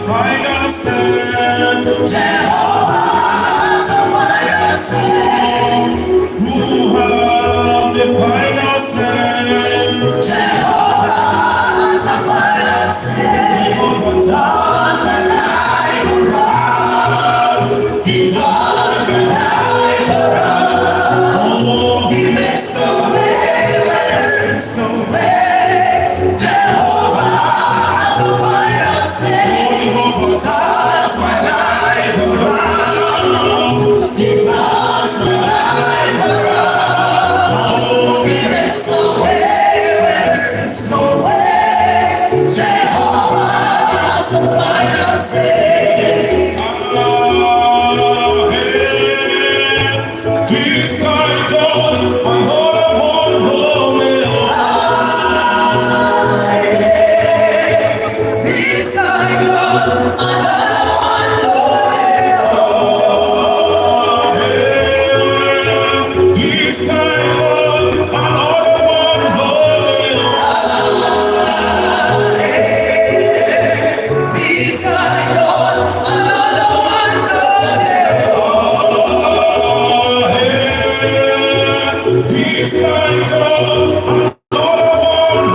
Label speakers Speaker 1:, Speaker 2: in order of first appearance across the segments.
Speaker 1: final say.
Speaker 2: Jehovah has the final say.
Speaker 1: You have the final say.
Speaker 2: Jehovah has the final say. On my life around, He turns my life around. He makes the way where there is no way. Jehovah has the final say. Turns my life around. He turns my life around. He makes the way where there is no way. Jehovah has the final say.
Speaker 1: This kind God, another one, no way.
Speaker 2: This I know, another one, no
Speaker 1: This kind God, another one, no
Speaker 2: This I know, another one,
Speaker 1: This kind God, another one,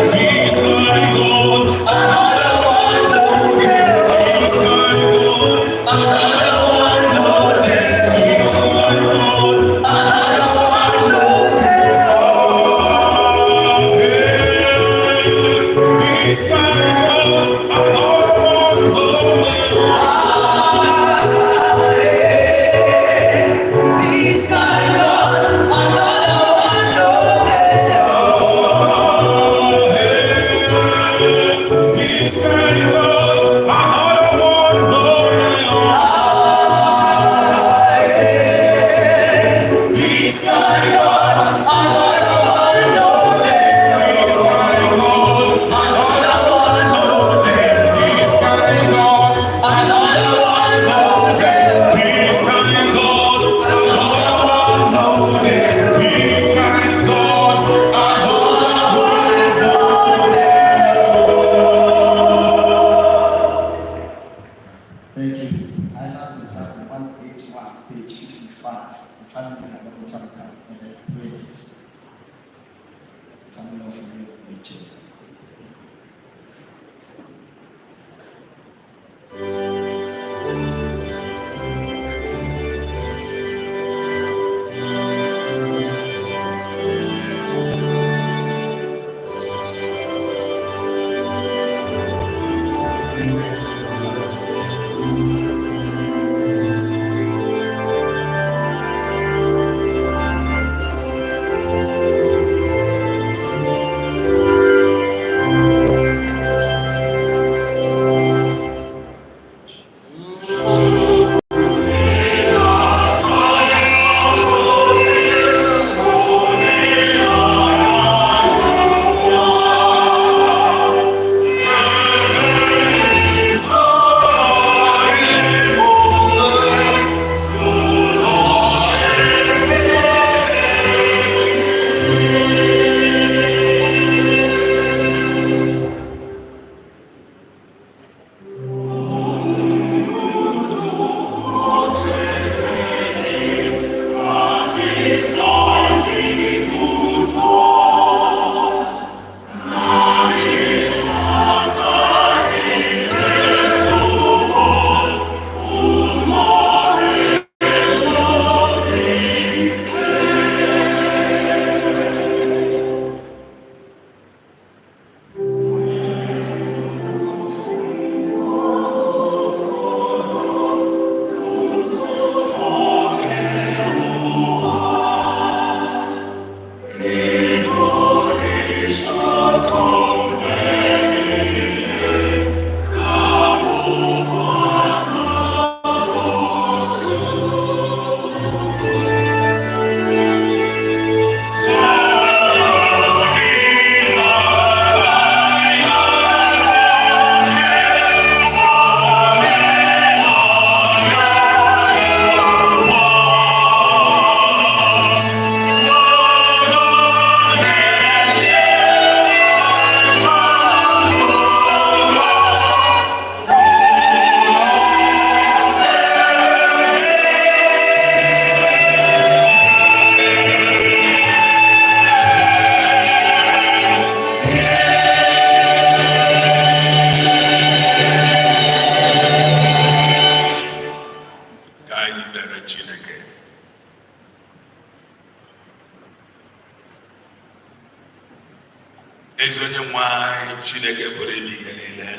Speaker 2: This I know, another one, This I know, another one,
Speaker 1: This kind God, another one,
Speaker 2: This I know, another one,
Speaker 3: Thank you. I have the Psalm 181, page 55. Family and the chapter and the praise. Family of the Richard.
Speaker 4: Chineke pụrụ ime ihe niile.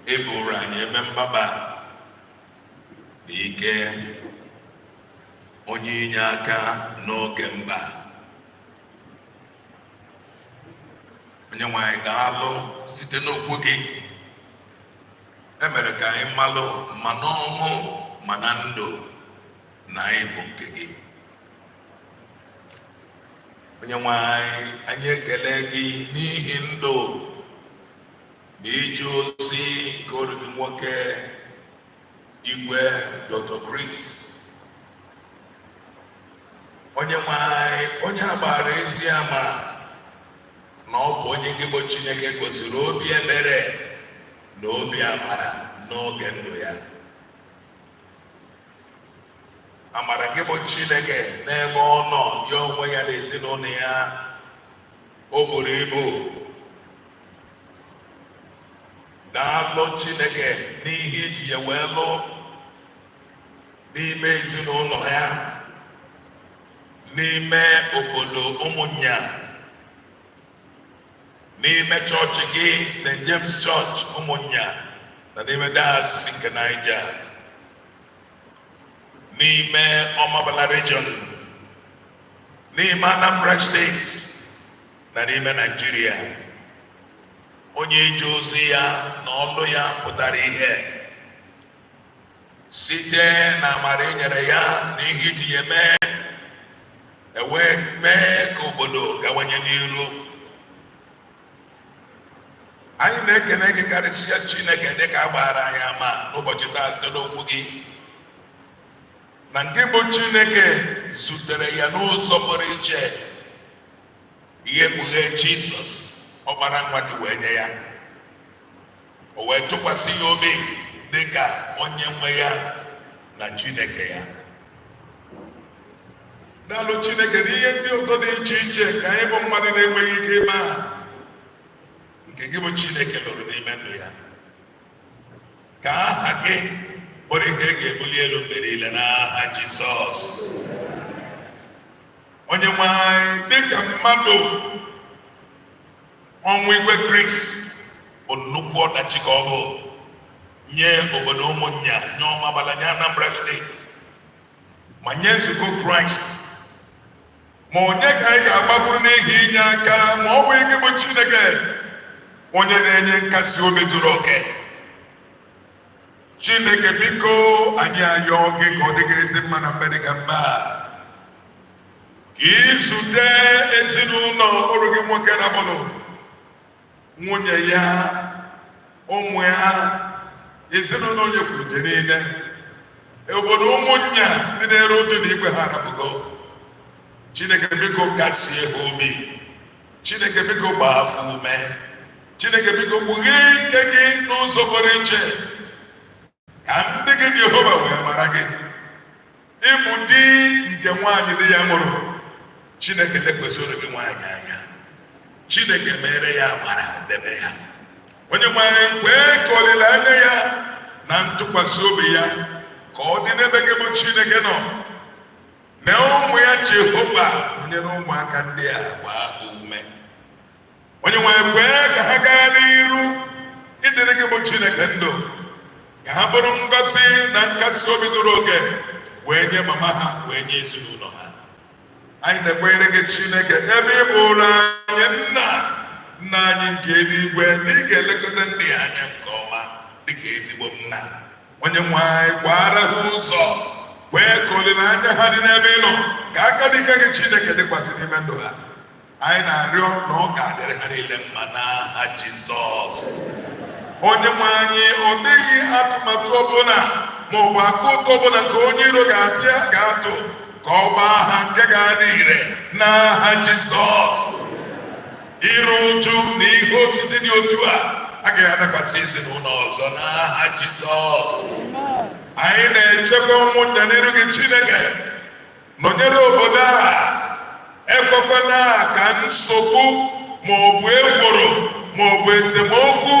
Speaker 4: Ị bụrụ anyị ebe mgbaba na ike, onye inye aka n'oge mkpa. Onye nwe anyị daalụ site n'okwu gị, emere ka anyị malụ ma n'ọnwụ ma na ndụ na anyị bụ nke gị. Onye nwe anyị ekele gị n'ihi ndụ na ije ozi nke ọrụ gị nwoke Igwe Dr. Kris. Onye nwe anyị, onye agbara ezi ama na ọ bụ onye gị bụ Chineke gosiri obi ebere na obi amara n'oge ndụ ya. Amara gị bụ Chineke n'ebe ọ nọ ya onwe ya na ezinụlọ ya, o buru ibu. Daalụ Chineke n'ihe iji ya wee lụ n'ime ezinụlọ ya, n'ime obodo ụmụnya, n'ime chọọchị gị St. James Church ụmụnya na n'ime Diocese nke Niger, n'ime Ọmabala region, n'ime Anambra State na n'ime Nigeria. Onye ije ozi ya na ọlụ ya pụtara ihe site na amara enyere ya na ihe iji ya mee ka obodo gawanye n'iru. Anyị na-ekene gị karịsịa Chineke dịka a gbara anyị ama n'ụbọchị taa site n'okwu gị, na nke bụ Chineke zutere ya n'ụzọ pụrụ iche, ihe kpughe Jizọs ọkpara nwa gị wee nye ya, o wee tụkwasị ya obi dịka onye nwe ya na Chineke ya. Daalụ Chineke na ihe ndị ọzọ dị iche iche ka anyị bụ mmadụ na-enweghị ike ime ha, nke gị bụ Chineke lụrụ n'ime ndụ ya, ka aha gị bụrụ ihe ga-ebuli elu mgbe niile n'aha Jizọs. Onye nwe anyị, dịka mmadụ, ọnwụ Igwe Kris bụ nnukwu ọdachi ka ọ bụ nye obodo ụmụnya, nye Ọmabala, nye Anambra Steeti, ma nye nzukọ Kraịst. Ma onye ka anyị ga-agbakwuru n'ihi inye aka ma ọ bụ ike bụ Chineke, onye na-enye nkasi obi zuru oke. Chineke biko anyị ayọọ gị ka ọ dịgịrịsị mma na mbe dịka mba, ka izute ezinụlọ ọrụ gị nwoke Rabọlụ, nwunye ya, ụmụ ya, ezinụlọ Onyekwulujeeze niile, obodo ụmụnya ndị na-eru uju na igwe ha arapụgo. Chineke biko kasie ha obi, Chineke biko gbaa afọ ume, Chineke biko kpughee ike gị n'ụzọ pụrụ iche, ka ndị gị Jehova wee mara gị. Ịbụ di nke nwaanyị di ya nwụrụ, Chineke lekwasịrị gị nwaanyị anya, Chineke mere ya amara debe ya. Onye nwanyị kwee ka olileanya ya na ntụkwasị obi ya ka ọ dị n'ebe gị bụ Chineke nọ, na ụmụ ya Jehova nyere ụmụaka ndị a gbaa ume. Onye nwanyị kwee ka ha gaa n'iru ịdịrị gị bụ Chineke ndụ, ka ha bụrụ ngọzi na nkasi obi zuru oke wee nye mama ha, wee nye ezinụlọ ha. Anyị na-ekwenyere gị Chineke ebe ị bụrụ anyị nna anyị nke eluigwe, na ị ga-elekọta ndị anya nke ọma dịka ezigbo nna. Onye nwe anyị kwara ha ụzọ, kwee ka olileanya ha dị n'ebe ị nọ, ka aka dịka gị Chineke dịkwasị n'ime ndụ ha. Anyị na-arịọ na ọ ga-adịrị ha niile mma n'aha Jizọs. Onye nwe anyị, ọ dịghị atụmatụ ọbụla ma ọ bụ aka ụtọ ọbụla nke onye iro ga-abịa ga-atụ ka ọ gbaa ha nke ga-adị ire n'aha Jizọs. Iru uju na ihe otiti dị otu a agaghị adakwasị ezinụlọ ọzọ n'aha Jizọs. Anyị na-echekwa ụmụnna n'iru gị Chineke, nọnyere obodo a, ekwekwala ka nsogbu ma ọ bụ ekworo ma ọ bụ esemokwu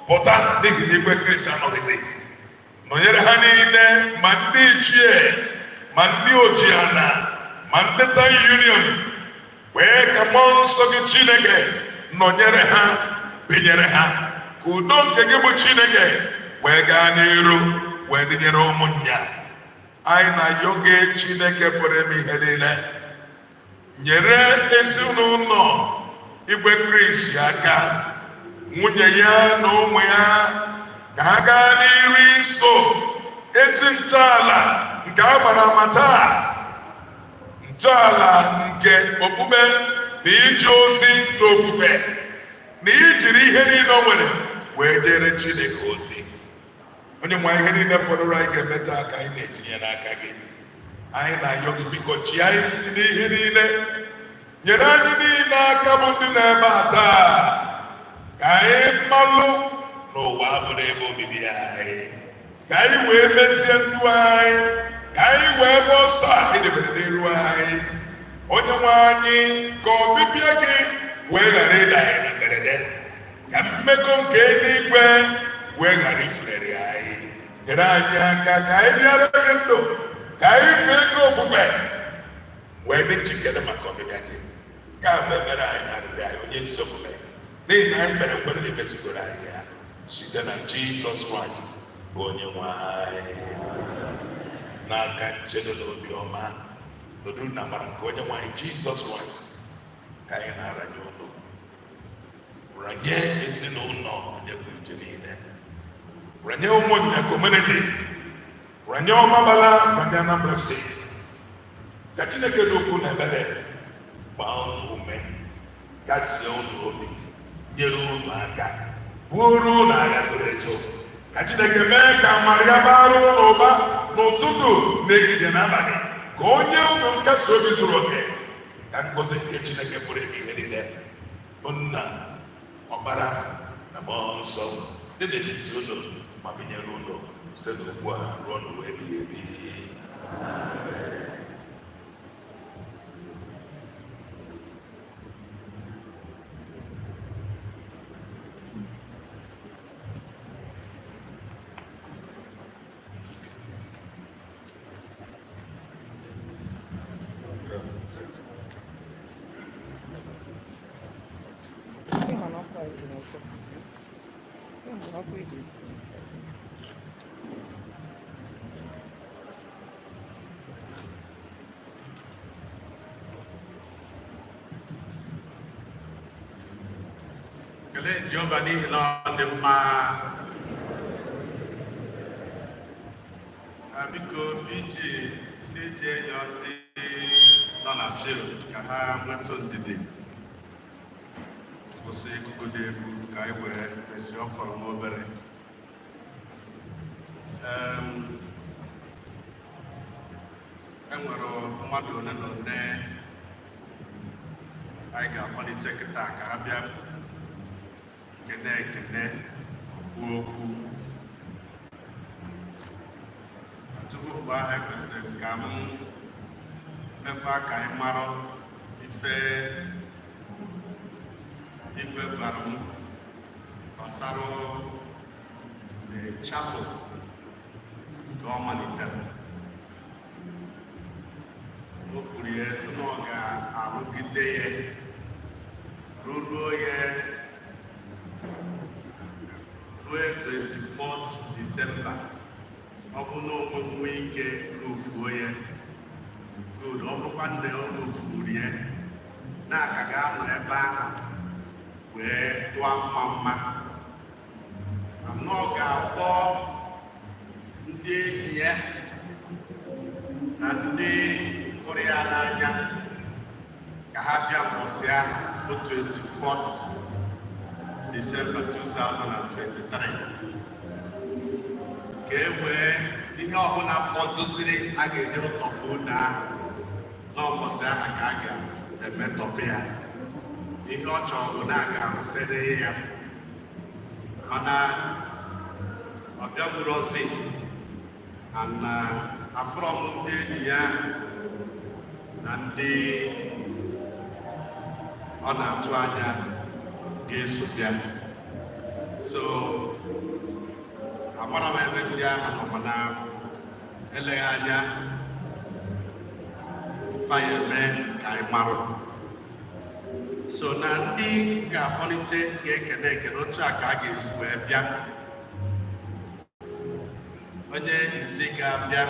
Speaker 4: pụta n'ihi na Igwe Kris anọghịzi. Nọnyere ha niile, ma ndị ichie, ma ndị ojiana, ma ndị taị union, wee ka mmụọ nsọ gị Chineke nọnyere ha binyere ha ka udo nke gị bụ Chineke wee gaa n'iru wee dịnyere ụmụnya anyị na-ayọ gị Chineke pụrụ ime ihe niile nyere ezinụlọ Igwe Kris aka nwunye ya na ụmụ ya ka ha gaa n'iru iso ezi ntọala nke a gbara mata ntọala nke okpukpe na ije ozi n'ofufe na ijiri ihe niile o nwere wee jere Chineke ozi. Onye nwe ihe niile fọdụrụ anyị ga-eme taa ka anyị na-etinye n'aka gị. Anyị na-ayọ gị biko chi anyị si n'ihe niile nyere anyị niile aka bụ ndị na-ebe a taa ka anyị mmalụ n'ụwa bụrụ ebe obibi anyị, ka anyị wee mezie ndụ anyị, ka anyị wee bụ ọsọ anyị debere n'iru anyị. Onye nwe anyị ka ọbịbịa gị wee ghara ịda anyị na mberede, ka mmekọ nke eluigwe wee ghara ifurere anyị. Nyere anyị aka ka anyị bịara gị ndụ, ka anyị fee gị ofufe wee dị njikere maka ọbịbịa gị. Ka mgbe mere anyị na-arịrị anyị onye nsọ omume n'ihi na anyị mere mgbe na-emezugoro anyị ya site na Jizọs Kraịst bụ onye nwe anyị. N'aka nchedo na obiọma n'udo na amara nke onye nwe anyị Jizọs Kraịst ka anyị na-aranye ụlọ ranye ezinụlọ Onyekwulujeeze niile, ranye ụmụnna kọmuniti, ranye ọmabala ranye Anambra steeti. Ka Chineke dị ukwu na ebere gbaa unu ume, kasie unu obi, nyere unu aka, bụrụ unu agha zoro ezo. Ka Chineke mee ka amara ya bara unu ụba n'ụtụtụ n'ehihie n'abalị, ka onye unu nkasi obi zuru oke. Ka ngọzi nke Chineke pụrụ ime ihe niile bụ Nna, Ọkpara na Mmụọ Nsọ dị n'etiti unu ma binyere unu site n'ugbu a ruo n'ụwa ebighị ebi.
Speaker 5: Kelee Jehova n'ihi na ọ dị mma. Biko iji si jee ya ndị nọ na field ka ha nweta ndidi, kwụsị ikuku dị egwu ka anyị wee esi ọfọrọ n'obere. Enwere mmadụ ole na ole anyị ga-akpọlite kịta ka ha bịa ekene kwuo okwu. Tupu mgbe ahụ ekwesịrị ka m mekwa ka anyị mara ife Igwe gwara m gbasara chapel nke ọ malitere. O kwuru ya sị na ọ ga-arụgide ya ruo ya ruo 24th December. Ọ bụ na onwe nwee ike rufuo ya good. Ọ bụrụkwa nne o rufuru ya na aka ga-anọ ebe ahụ wee tụọ mma anọ ga-akpọ ndị enyi ya na ndị hụrụ ya n'anya ka ha bịa mbọsị ahụ bụ 24th December 2023 ka e wee ihe ọbụla fọdụziri a ga-eji rụtọpụ ụlọ ahụ n'ụbọchị ahụ ka a ga-emetọpụ ya. Ihe ọ chọrọ bụ na a ga-arụsịrị ya, mana ọ bịagburu ozi na afọrọ m ndị enyi ya na ndị ọ na-atụ anya ga-eso bịa. So agbara m ebe ndị ahụ nọkwa na eleghị anya faya eme ka anyị marụ So na ndị ga-akpọlite ga-ekene ekene otu a ka a ga-esi wee bịa. Onye izi ga-abịa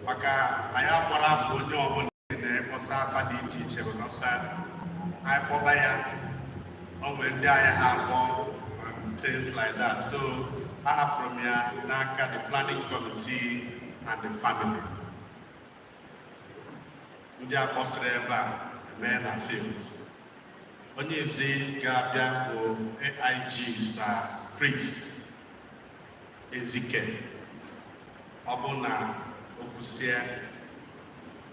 Speaker 5: maka anyị akpọrọ afọ onye ọbụla na-ekpọsa afa dị iche iche ọsa anyị kpọba ya o nwere ndị anyị ha akpọ things like that. So ahapụrụ m ya n'aka the planning committee and the family. Ndị akpọsịrị ebe a emee na field. Onye izi ga-abịa bụ AIG Sir Kris Ezike. Ọ bụ na okwusie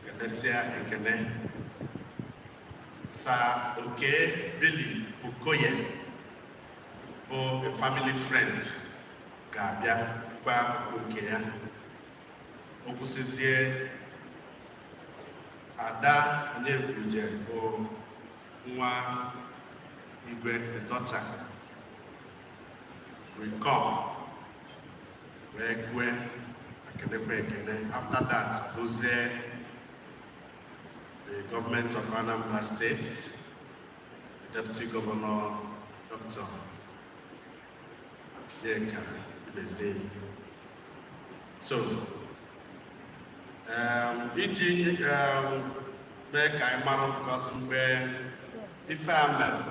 Speaker 5: kenesia ekene. Sir Oke Billy Okoye bụ a family friend ga-abịa gwa oke ya. Okwusizie Ada Onyekwulujeeze bụ nwa Igwe, the daughter, will come. Igwe, after that, goes there, the government of Anambra State, Deputy Governor Dr. Yeka Ibeze. So, iji mee ka anyị mara because mgbe ife a mere,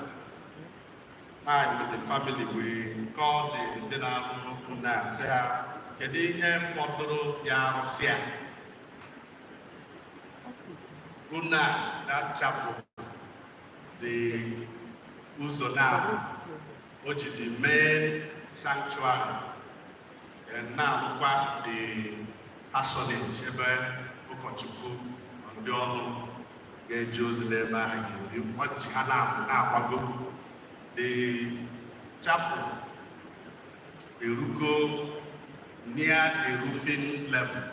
Speaker 5: I with the family we call the dinner na say ha kedu ihe fọdụrụ ya arụsị a una that chapel the ụzọ na o ji the main sanctuary and now the asonage ebe ụkọchukwu ndị ọrụ ga-eje ozi n'ebe ahụ ọchị ha na-akwago the chapel erugo near the roofing level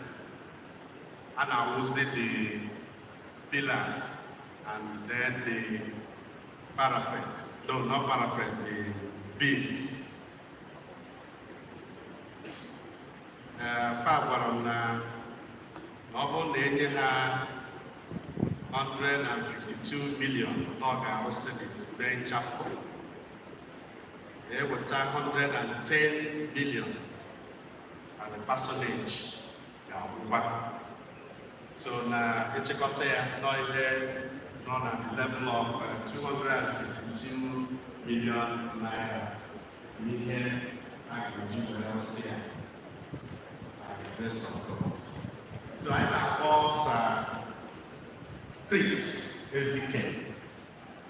Speaker 5: and I was the pillars and then the parapets. No, not parapet, the beams. Fawaram Noble Nenyaha 152 million Loga was the main chapel. There were 110 billion and the personage. So now it's a at the level of 262 million naira. Here I can do the rest of God. So I have also Kris Ezike.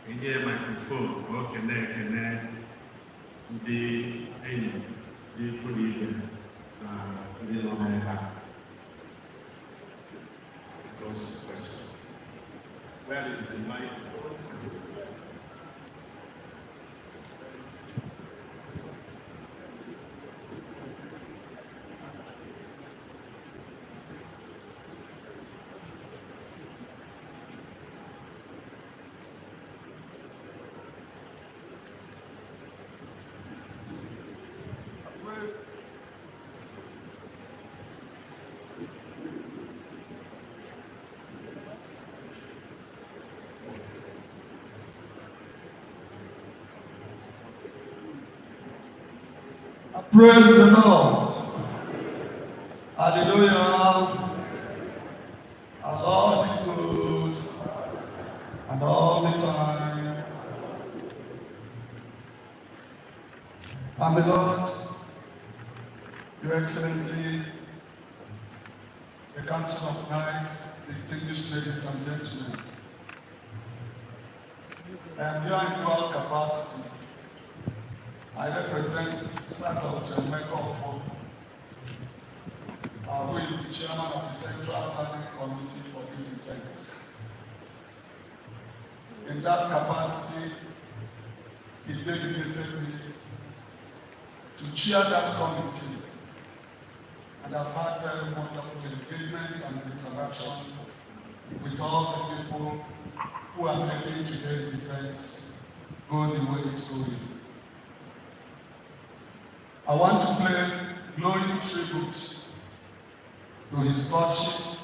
Speaker 5: In here microphone, okay, the enemy, the police, because where is the microphone?
Speaker 3: Praise the Lord. Hallelujah. Our Lord is good and all the time. And the Lord, Your Excellency, the Council of Knights, distinguished ladies and gentlemen, I am here in dual capacity. I represent Saddle Ofala, who is the chairman of the Central Planning Committee for this event. In that capacity, he dedicated me to chair that committee, and I've had very wonderful engagements and interaction with all the people who are making today's events go the way it's going. I want to pay glowing tribute to His Lordship,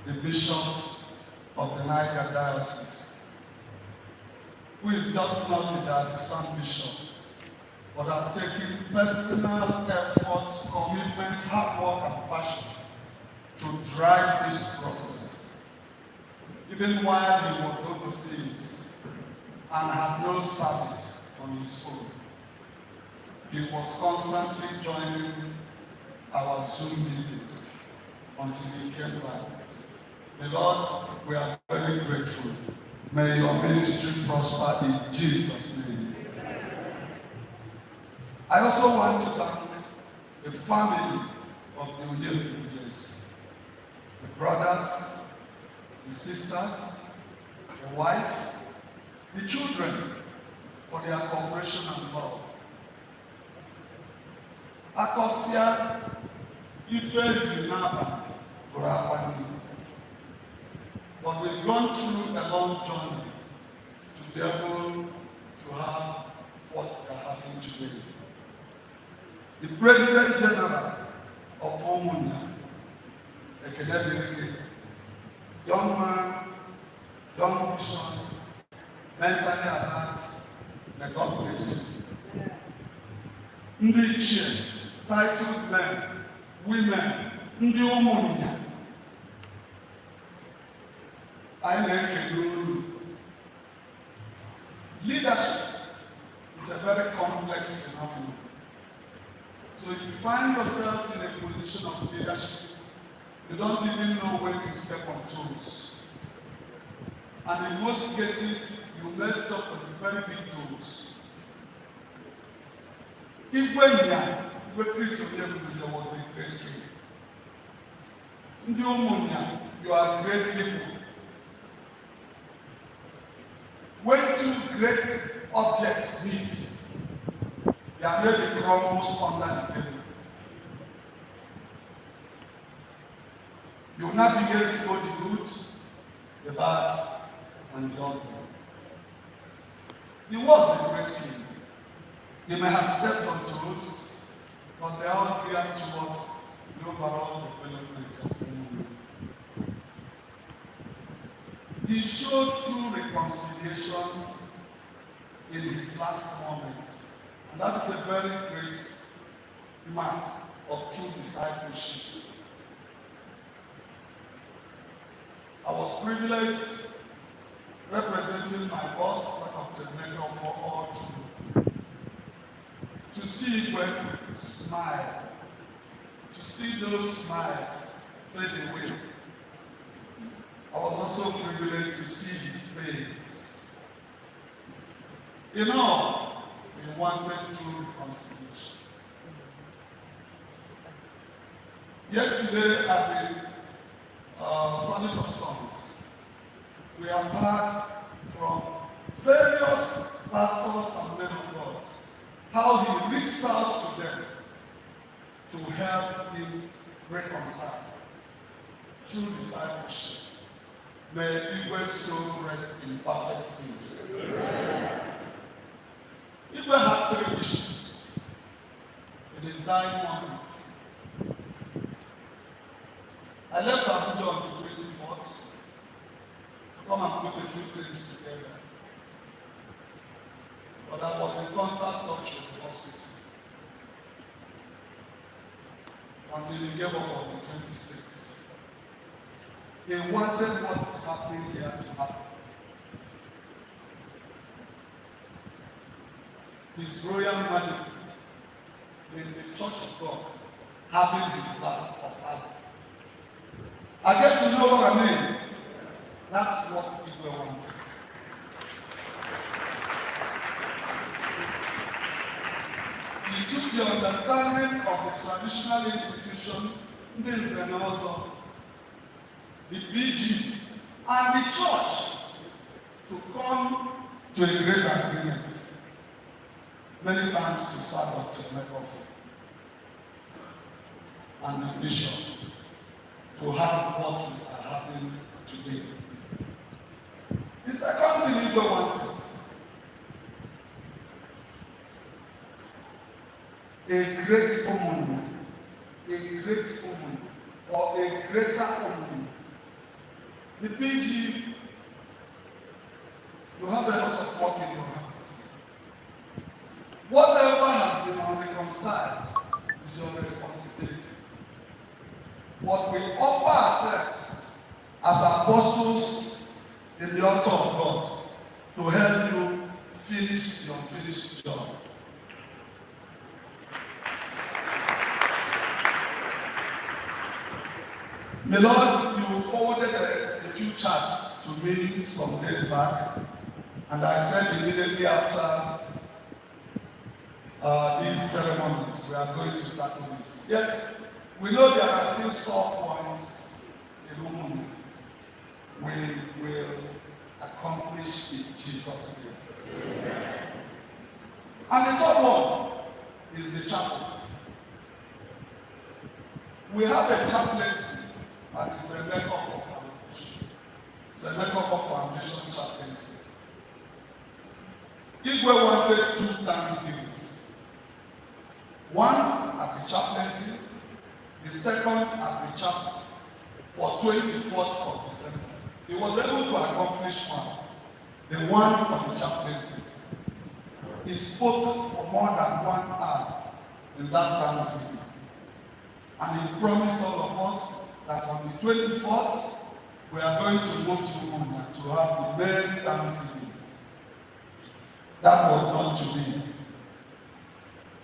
Speaker 3: the Bishop of the Niger Diocese, who is just not the assistant bishop, but has taken personal effort, commitment, hard work, and passion to drive this process. Even while he was overseas and had no service on his phone, he was constantly joining our Zoom meetings until he came back. The Lord, we are very grateful. May your ministry prosper in Jesus' name. I also want to thank the family of the Onyekwulujeeze, the brothers, the sisters, the wife, the children, for their cooperation and love. Akosia ife Yunaba Burapani. But we've gone through a long journey to be able to have what we are having today. The President General of Omunya, Ekenebiri, young man, young vision, mentally alert, may God bless you. Ndị ichie, titled men, women, ndị Omunya, leadership is a very complex phenomenon. So if you find yourself in a position of leadership, you don't even know when you step on toes. And in most cases, you messed up on the very big toes. Igwe, where Kris was a great king. You are great people. When two great objects meet, they are made to crumble under the table. You navigate both the good, the bad, and the ugly. He was a great king. He may have stepped on toes, but they all geared towards the overall development of the movement. He showed true reconciliation in his last moments. And that is a very great mark of true discipleship. I was privileged representing my boss, Chinedu, for all two. To see Igwe smile, to see those smiles fade away. I was also privileged to see his face. You know, we wanted true reconciliation. Yesterday at the Service of Songs, we have heard from various pastors and men of God how he reached out to them to help him reconcile through discipleship. May Igwe's soul rest in perfect peace. Igwe had 3 wishes in his dying moments. I left Abuja on the 24th to come and put a few things together. But I was in constant touch with the hospital until he gave up on the 26th. He wanted what is happening here to happen. His Royal Majesty in the Church of God having his last Ofala. I guess you know what I mean. That's what Igwe wanted. He took the understanding of the traditional institution, the PG, and the church to come to a great agreement. Many thanks to Sir Dr. Onyekwulujeeze and the bishop to have what we are having today. The second thing Igwe wanted, a great woman, or a greater woman. The PG, you have a lot of work in your hands. Whatever has been unreconciled is your responsibility. What we offer ourselves as apostles in the altar of God to help you finish your unfinished job. My Lord, you forwarded a few chats to me some days back, and I said immediately after these ceremonies, we are going to tackle it. Yes, we know there are still sore points in Umuna. We will accomplish in Jesus' name. And the third one is the chapel. We have a chaplaincy at the Chinedu Foundation. Chinedu Foundation chaplaincy. Igwe wanted 2 Thanksgivings. One at the chaplaincy, the second at the chapel for 24th of December. He was able to accomplish one, the one for the chaplaincy. He spoke for more than 1 hour in that Thanksgiving. And he promised all of us that on the 24th, we are going to move to Umuna to have the main Thanksgiving. That was done today.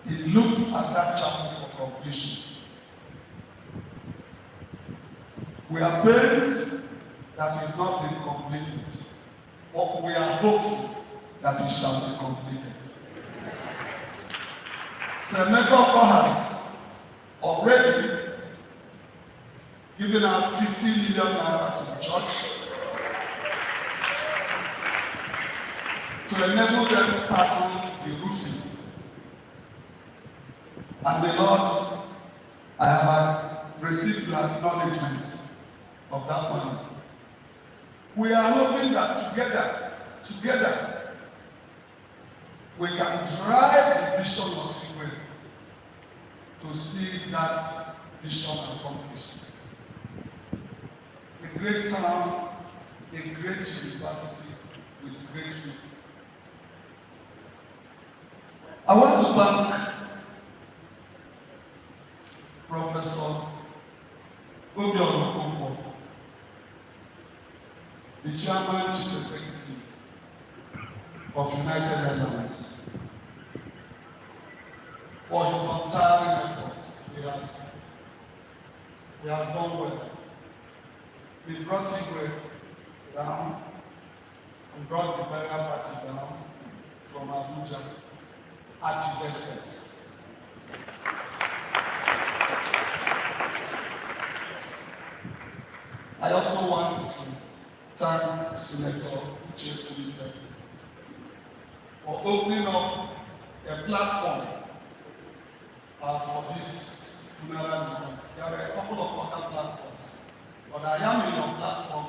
Speaker 3: He looked at that chapel for completion. We are praying that it's not been completed, but we are hopeful that it shall be completed. Chinedu has already given out 50 million naira to the church to enable them to tackle the roofing. And the Lord, I have received the acknowledgement of that money. We are hoping that together, we can drive the vision of Igwe to see that vision accomplished. A great town, a great university with great people. I want to thank Professor Obiano, the Chairman Chief Executive of United Airlines, for his untiring efforts. He has done well. We brought Igwe down and brought the burial party down from Abuja at his expense. I also want to thank Senator Onyekwulujeeze for opening up a platform for this funeral event. There are a couple of other platforms, but I am in your platform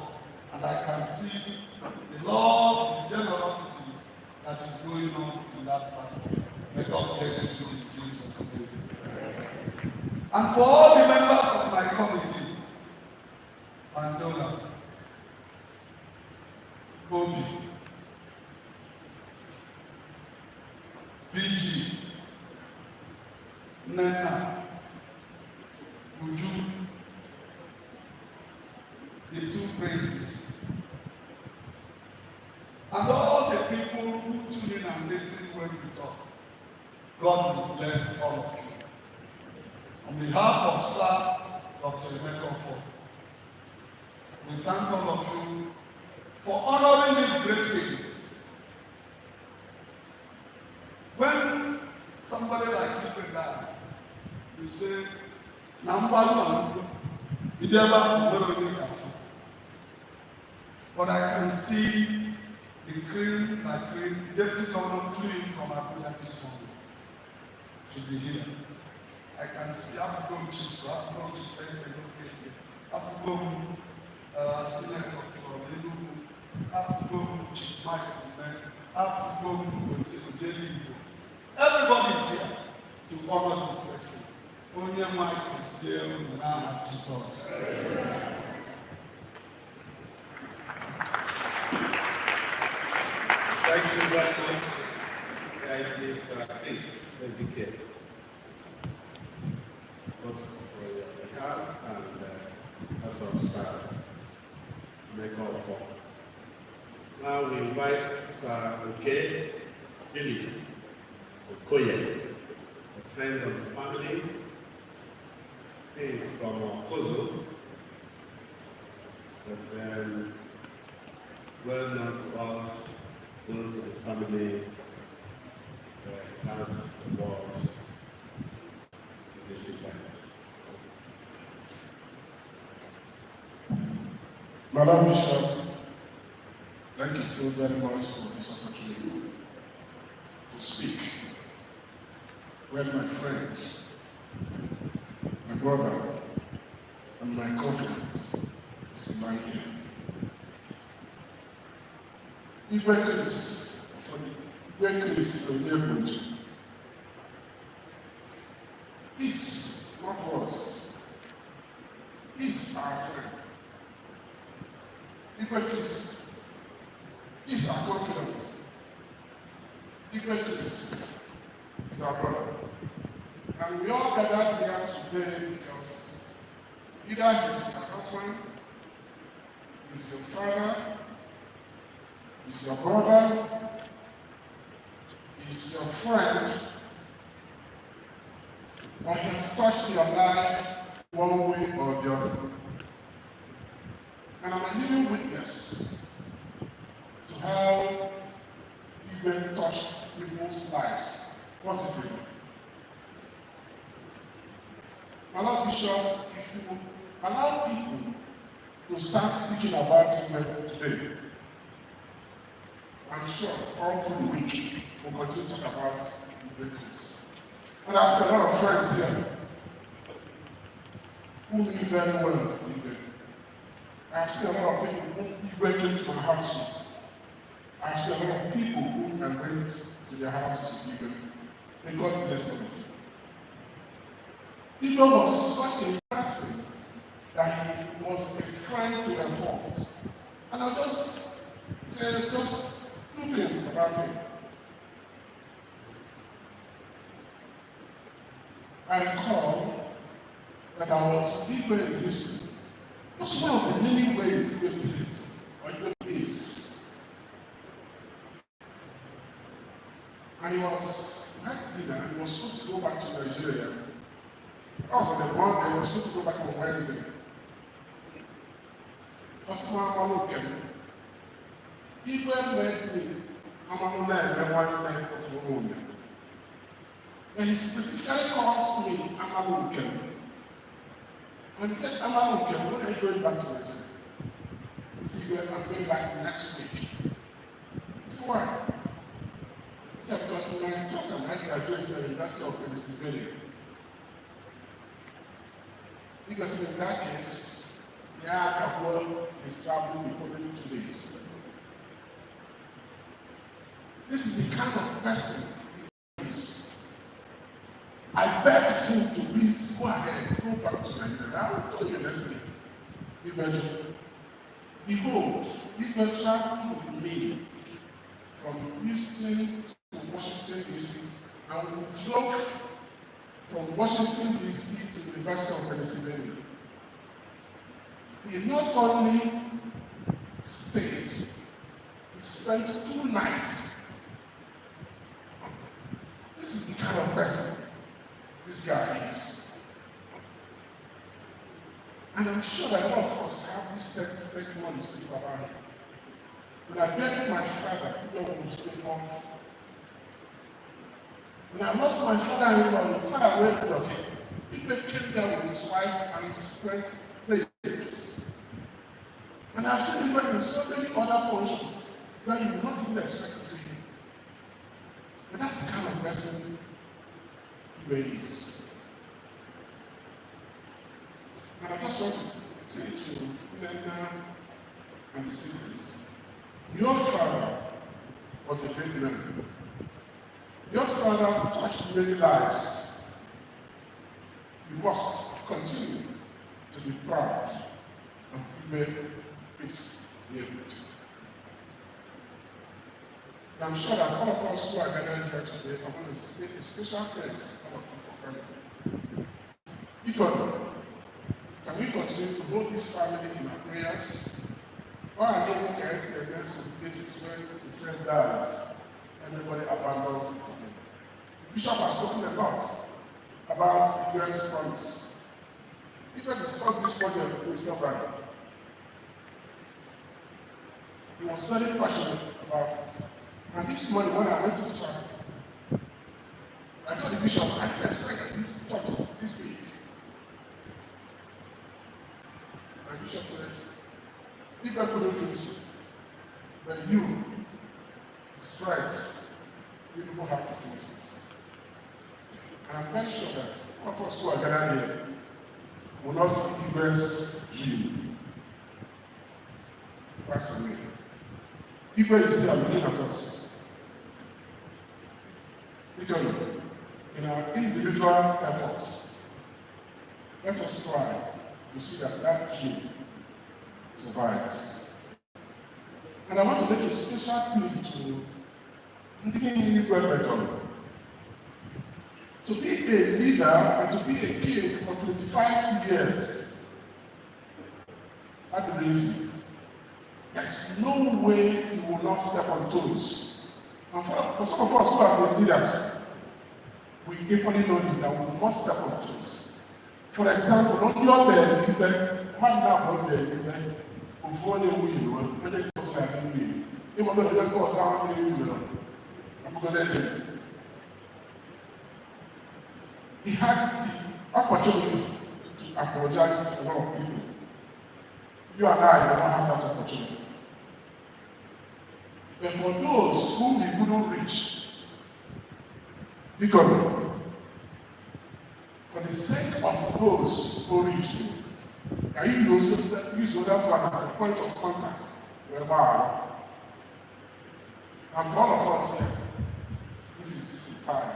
Speaker 3: and I can see the love, the generosity that is going on in that platform. May God bless you in Jesus' name. And for all the members of my committee, Mandola, Gobi, BG, Nana, Uju, the 2 princes, and all the people who tune in and listen when we talk. God will bless all of you. On behalf of Sir Dr. Igwe, we thank all of you for honoring this great king. When somebody like Igwe dies, you say, but I can see the Queen, the Deputy Governor fleeing from Abuja this morning to be here. I can see Afugom Chief President, Afugom Senator from Enugu, Afugom Chief Michael, Afugom Ojeli. Everybody is here to honor this question. Only Mike is here in the name of Jesus.
Speaker 5: Thank you very Ezekiel, both for your behalf and that of Sir Ofala. Now we invite Billy Okoye, a friend of the family. He is from Kozo, but well known to us, known to the family, has about this event.
Speaker 3: Madam Bishop, thank you so very much for this opportunity to speak. When my friend, my brother, and my confidant is lying here. Igwe Kris, Onyekwulujeeze. It's not us. It's our friend. Igwe Kris is our confidant. Igwe Kris is our brother. And we all gathered here today because either he's your husband, he's your father, he's your brother, he's your friend, or he has touched your life one way or the other. And I'm a living witness to how Igwe touched people's lives positively. My Lord Bishop, if you allow people to start speaking about Igwe today, I'm sure all through the week we'll continue to talk about Igwe Kris. And I've got a lot of friends here who knew very well Igwe. I've seen a lot of people who Igwe came to my house with. I've seen a lot of people who I went to their houses with Igwe. May God bless them. Igwe was such a person that he was a friend to a fault. And I'll just say two things about him. I recall that I was Igwe in history. That's one of the many ways Igwe played, or Igwe plays. And he was at dinner, he was supposed to go back to Nigeria. I was on the Monday, he was supposed to go back on Wednesday. Customer Amalukem, Igwe met me, Amalukem, and one night of Rome. And he specifically calls me Amalukem. When he said Amalukem, when are you going back to Nigeria? He said, I'm going back next week. I said, why? He said, because my daughter might graduate from the University of Pennsylvania. Because in that case, Yakabwa is traveling the following 2 days. This is the kind of person he is. I begged him to please go ahead, go back to Nigeria. I will tell you next week. Behold, Igwe traveled with me from Houston to Washington, D.C. and we drove from Washington, D.C. to the University of Pennsylvania. He not only stayed, he spent 2 nights. This is the kind of person this guy is. And I'm sure that a lot of us have these testimonies to give about him. When I buried my father, people would take off. When I lost my father-in-law, my father went to him. People came there with his wife and spent days. And I've seen him in so many other functions where you would not even expect to see him. But that's the kind of person he is. And I just want to say to Linda and the siblings, your father was a great man. Your father touched many lives. You must continue to be proud of Igwe Kris. I'm sure that all of us who are gathered here today are going to say a special thanks to all of you for coming. Because can we continue to hold this family in our prayers? Why are there guys against places where the friend dies, everybody abandons the family? The bishop has spoken a lot about the U.S. funds. Even discussed this project with somebody. He was very passionate about it. And this morning, when I went to the chapel, I told the bishop, I didn't expect that this church is this big. And the bishop said, if I couldn't finish it, then you, his friends, you people have to finish it. And I'm very sure that all of us who are gathered here will not see Igwe's healing. Pass away. Igwe is still looking at us. Because in our individual efforts, let us try to see that that gene survives. And I want to make a special plea to Igwe to be a leader and to be a king for 25 years. At the reason, there's no way you will not step on toes. And for some of us who have been leaders, we equally know this, that we must step on toes. For example, don't you have the leader, one now of the leader, who follow the wheel, when they go to the wheel. If we're going to go down the wheel, I'm going to let him. He had the opportunity to apologize to a lot of people. You and I don't have that opportunity. But for those whom we couldn't reach, because for the sake of those who reach you, can you use that one as a point of contact? Whereby, and for all of us here, this is the time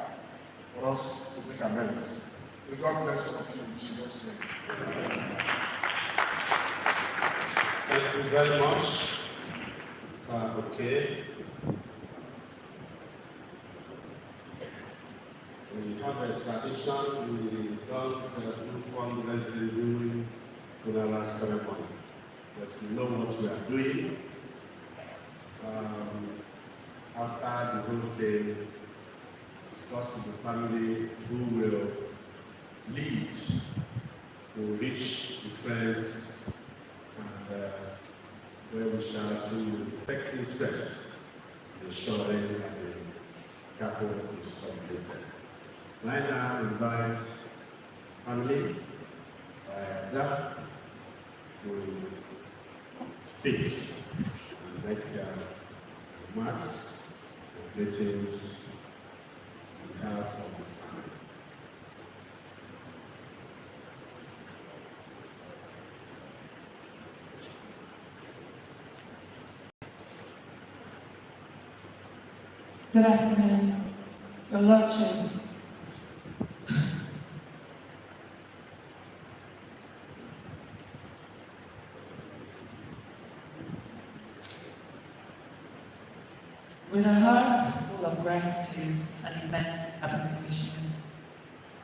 Speaker 3: for us to make amends. May God bless you in Jesus' name.
Speaker 5: Thank you very much. Okay. We have a tradition, we don't do fundraising during funeral ceremony, but we know what we are doing. After the whole thing, discuss with the family who will lead to reach the friends and where we shall soon take interest in ensuring that the couple is completed. I now invite family that to speak and make their remarks and greetings on behalf of the family.
Speaker 6: Good afternoon, Your Lordship. With a heart full of gratitude and immense appreciation,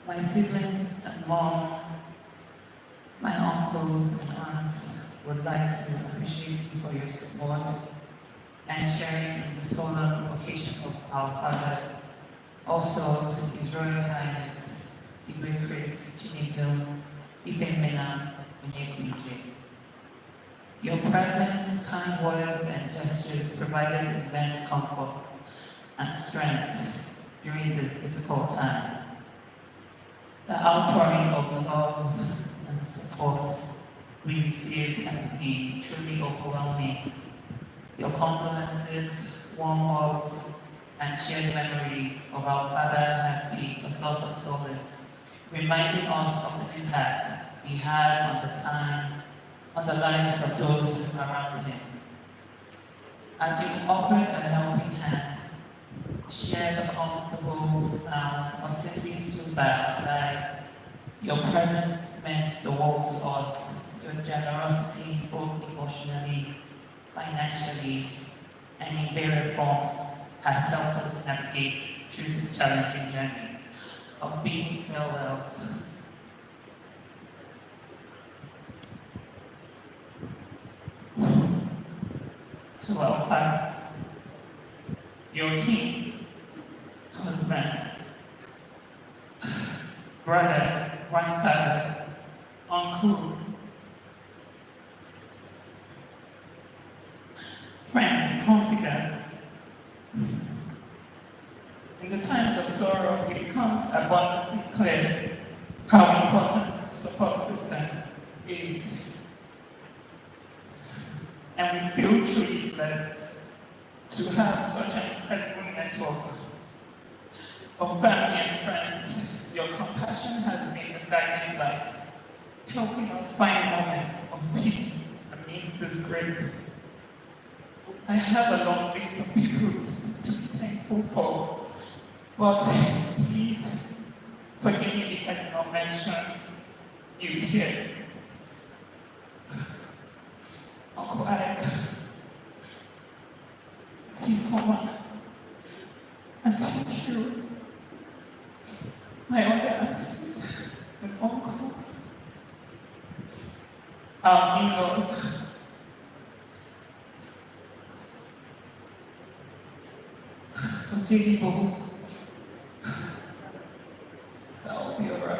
Speaker 6: my siblings and mom, my uncles and aunts would like to appreciate you for your support and sharing in the solemn occasion of our Father, also His Royal Highness, Igwe Kris, Chinedu, Onyekwulujeeze. Your presence, kind words, and gestures provided immense comfort and strength during this difficult time. The outpouring of love and support we received has been truly overwhelming. Your condolences, warm hugs, and shared memories of our Father have been a source of solace, reminding us of the impact he had on the lives of those around him. As you offered a helping hand, shared a comfortable sound, or simply stood by our side, your presence meant the world to us. Your generosity, both emotionally, financially, and in various forms, has helped us navigate through this challenging journey of being farewell. To our father, your king, husband, brother, grandfather, uncle, friend, confidence. In the times of sorrow, it becomes abundantly clear how important the support system is. And we feel truly blessed to have such an incredible network of family and friends. Your compassion has been a guiding light, helping us find moments of peace amidst this grief. I have a long list of people to be thankful for, but please forgive me if I did not mention you here. Uncle Ike, Auntie Koma, Auntie Q, my other aunties and uncles, our in-laws, Jibo, Salvira,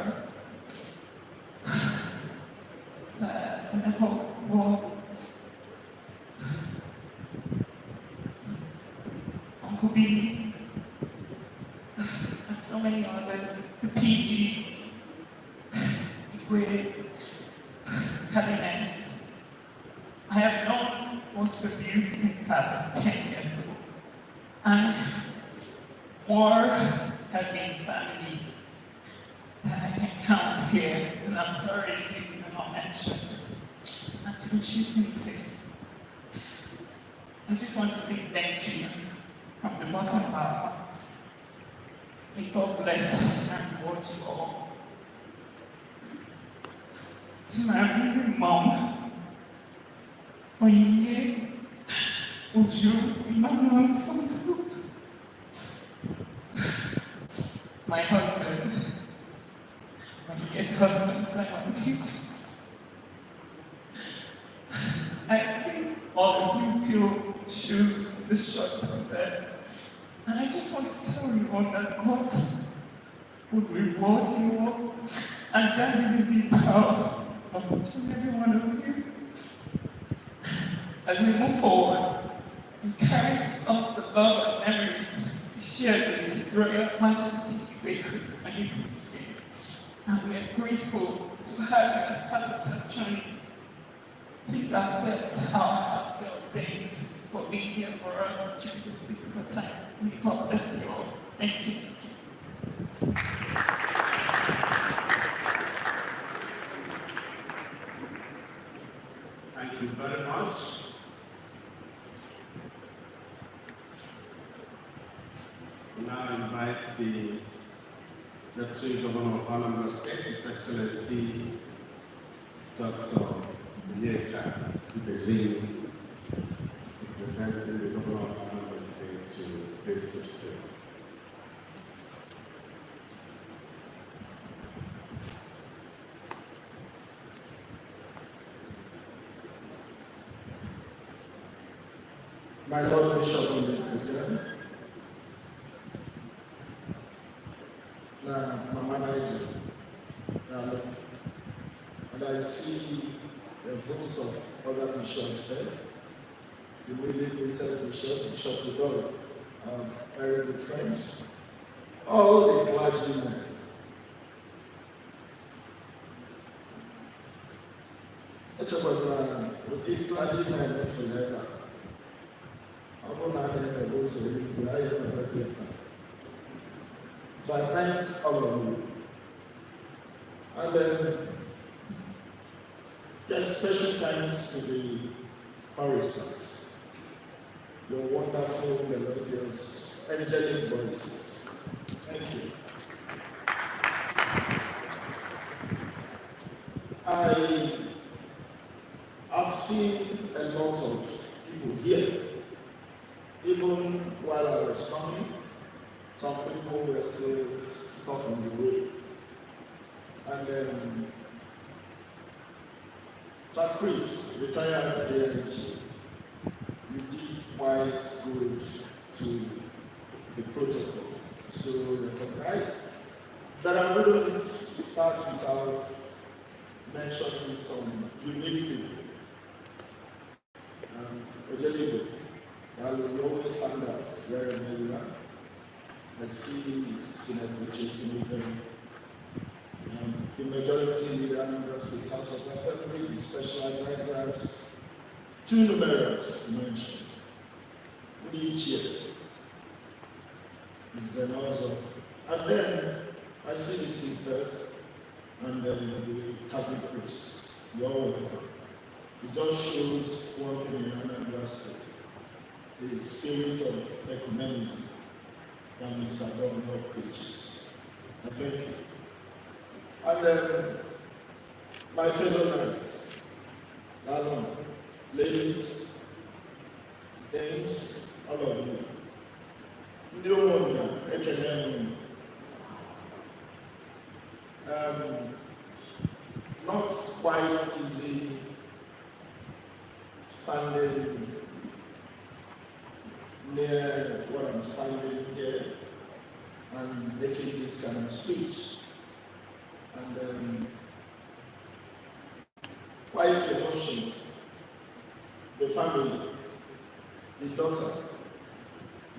Speaker 6: Uncle B, and so many others, the PG, Igwe, cabinets. I have known most of you since I was 10 years old, and more have been family that I can count here, and I'm sorry if you were not mentioned. That's what you can pay. I just want to say thank you from the bottom of our hearts. May God bless and reward you all. To my amazing mom, Onye, Uju, Emmanuel, Santu, my husband, my ex-husband, Simon King. I think all of you feel through this short process. And I just want to tell you all that God would reward you all. And Daddy will be proud of each and every one of you. As we move forward, we carry off the love and memories shared with His Royal Majesty Igwe Kris and Onyekwulujeeze. And we are grateful to have you as part of that journey. Please accept our heartfelt thanks for being here for us during this difficult time. May God bless you all. Thank you.
Speaker 5: Thank you very much. We now invite the Deputy Governor of Anambra State, His Excellency Dr. Onyekwulujeeze, representing the Governor of Anambra State to grace the state.
Speaker 3: My Lord Bishop of the President, Mama Niger, and I see a host of other bishops there. The newly minted bishop, Bishop Udoro, very good friends, all the clergymen. Each of us will be clergymen forever. So I thank all of you. And just special thanks to the choristers, your wonderful, melodious, angelic voices. Thank you. I've seen a lot of people here, even while I was
Speaker 7: some people were still stuck on the way. And then Kris retired at the age. You did quite good to the protocol. So recognized that I wouldn't start without mentioning some unique people. Ojelibo, that will always stand out very well. I see Chinedu changing them. The majority leader in the State House of Assembly, the special advisors, too numerous to mention. Each year is another. And then I see the sisters and then the Catholic priests. You're welcome. It just shows one thing in another state. The spirit of ecumenism that Mr. Governor preaches. I thank you. And then my fellow knights, ladies, dames, all of you. New one, not quite easy standing near what I'm standing here and making this kind of speech. And then quite emotional. The family, the daughter,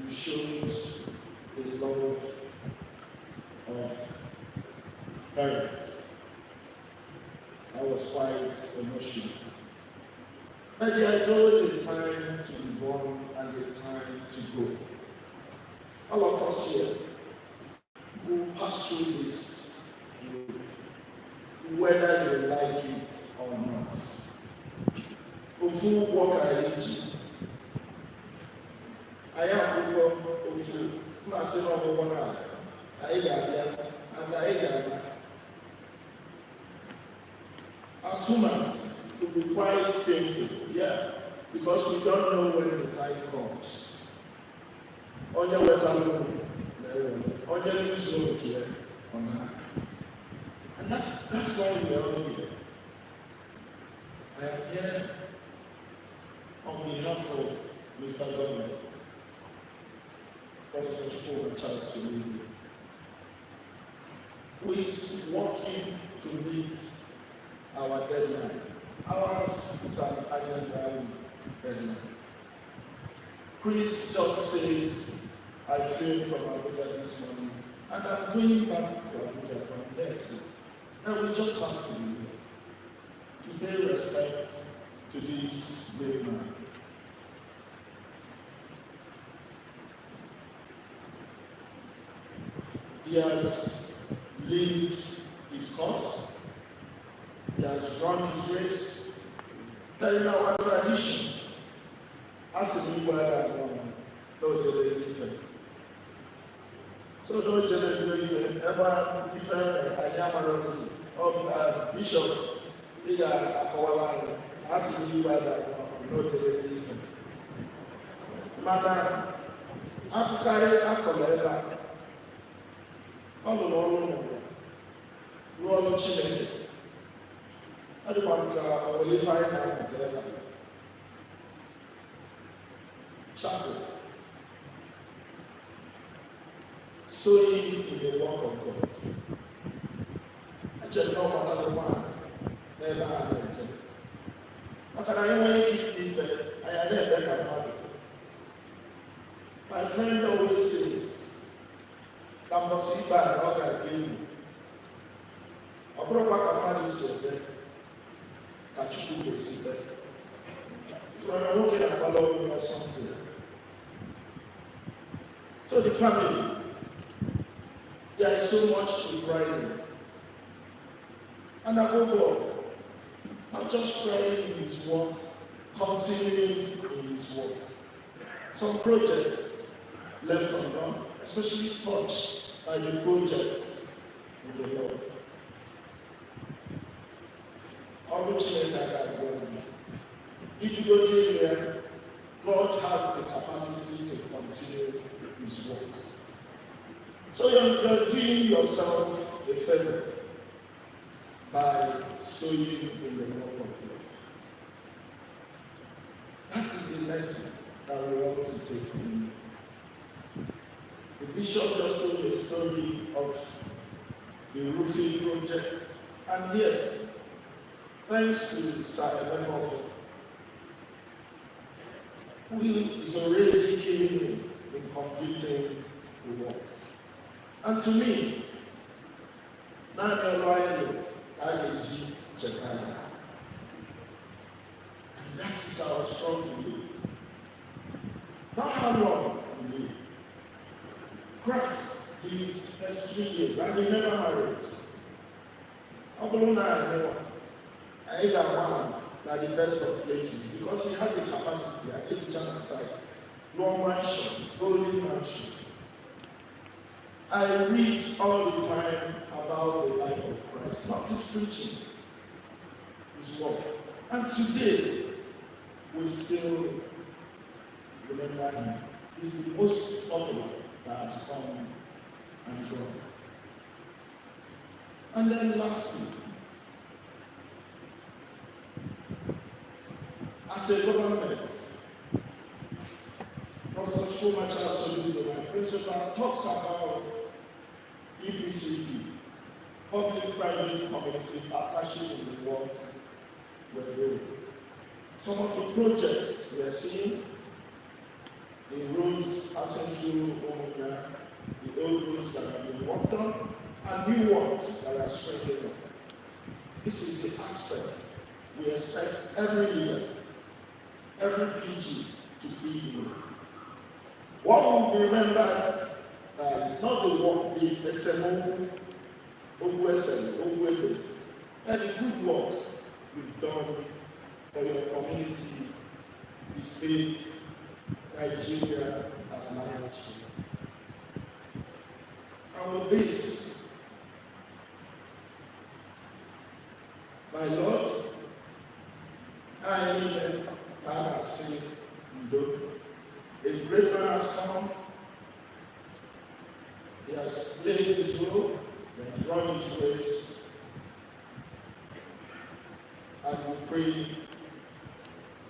Speaker 7: who shows the love of parents. I was quite emotional. But there is always a time to be born and a time to go. All of us here will pass through this, whether you like it or not. Ofu waka eji. Aya akwụkwọ ofu mmasị n'ọgwụgwọ na anyị ga-abịa and anyị ga-abịa. As humans, it will be quite painful, yeah, because we don't know when the time comes. Onye wetara onye n'izu oke on her. And that's why we are all here. I am here on behalf of Mr. Governor, Professor Chinedu Charles Chinedu, who is working to meet our deadline. Ours is an agenda deadline. Kris just said, I failed from Abuja this morning, and I'm going back to Abuja from there too. And we just have to be here to pay respect to this great man. He has lived his course. He has run his race. That in our tradition, as an Igwe, those are the different. So those generally ever different Ayamarosi or Bishop Iga Akawala, as an Igwe, those are the different. Mother, Akukari Akolela, all Royal Chinedu. I don't want to find out together. Chapel. Sowing in the work of God. I just know what other one never had again. How can I even keep it? I had never had it. My friend always says, that must be bad, what I do. I brought back a man who said, that you could see that. If you are looking at Apollo or something. So the family, there is so much to cry in. And above all, not just crying in his work, continuing in his work. Some projects left undone, especially touched by the projects in the Lord. If you go there, God has the capacity to continue his work. you're doing yourself a favor by sowing in the work of God. That is the lesson that we want to take from you. The bishop just told the story of the roofing projects, and here, thanks to Sir Ebenezer, who is already keen in completing the work. And to me, now Royal Ageji Chekana. And that is our strong belief. Not how long we live. Christ lived 33 years and he never married. I got one like the best of places because he had the capacity at any channel site. No mansion, golden mansion. I read all the time about the life of Christ, not his preaching, his work. And today, we still remember him. He's the most popular that has come and gone. And then lastly, as a government, Professor Chumacha, my principal, talks about EPCP, public-private community partnership in the work we're doing. Some of the projects we are seeing, the roads passing through Omega, the old roads that have been worked on, and new ones that are springing up. This is the aspect we expect every year, every PG to be in. What will be remembered it's not the work, the SMO, OSM, and the good work you've done for your community, the state, Nigeria, and large. And with this, my Lord, I say, a great man has come. He has played his role, he has run his race, and we pray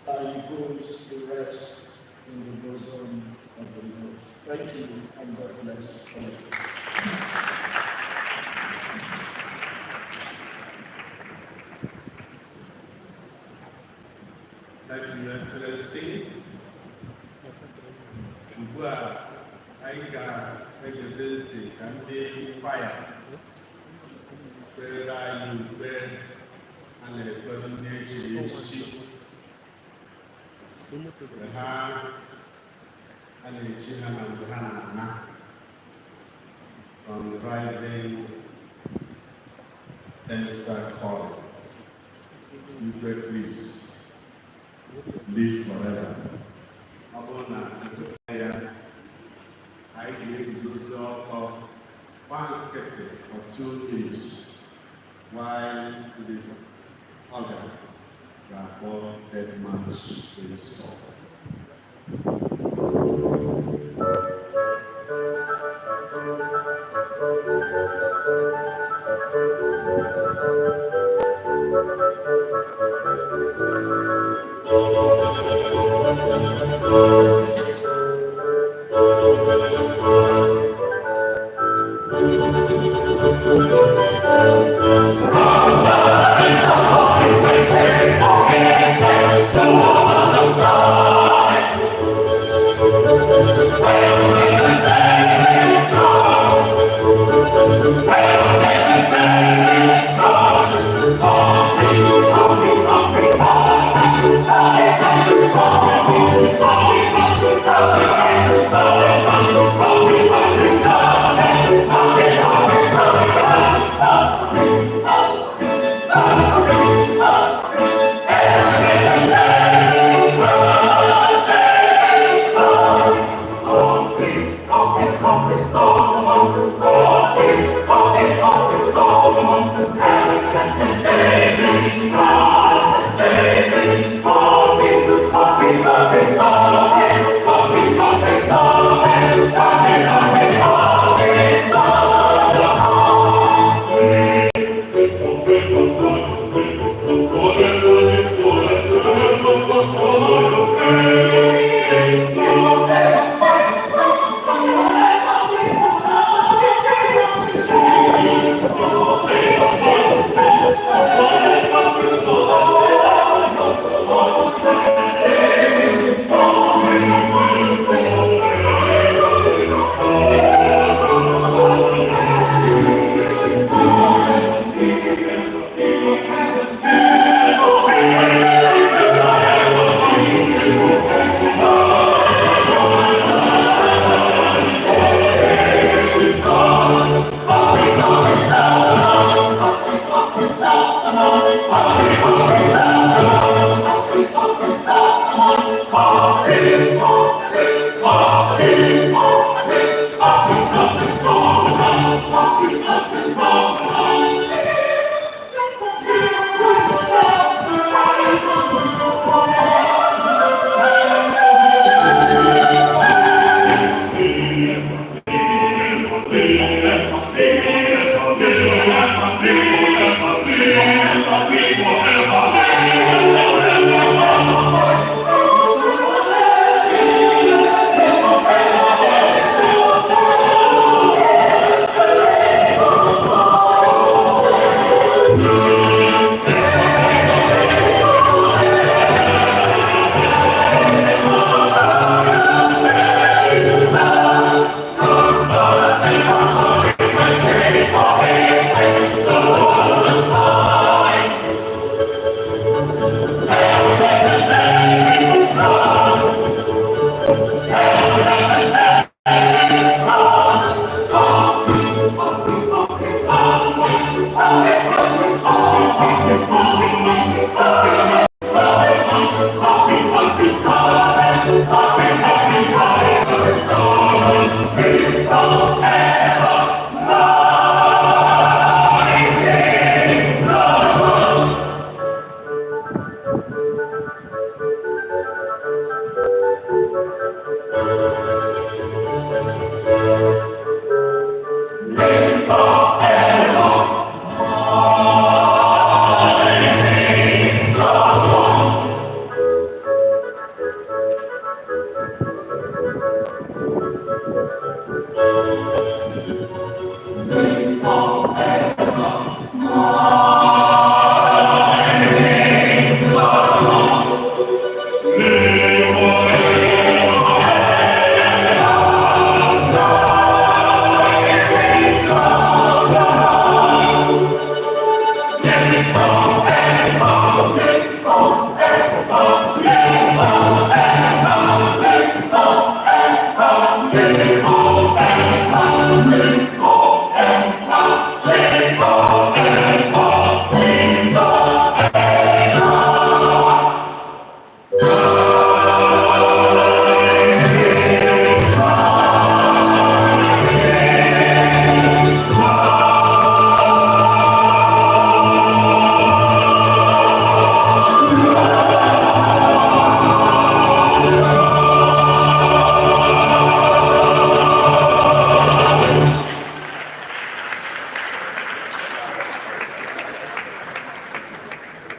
Speaker 7: that he goes to rest in the bosom of the Lord. Thank you, and God bless all of us.
Speaker 5: Thank you, Your Excellency. I got excellency can be fire. Where are you? Where and the coordination is cheap. The hand and the chin and the hand from the rising answer call. Igwe Kris, live forever. I gave you of 150 for 2 weeks, while the other got all that much in soul.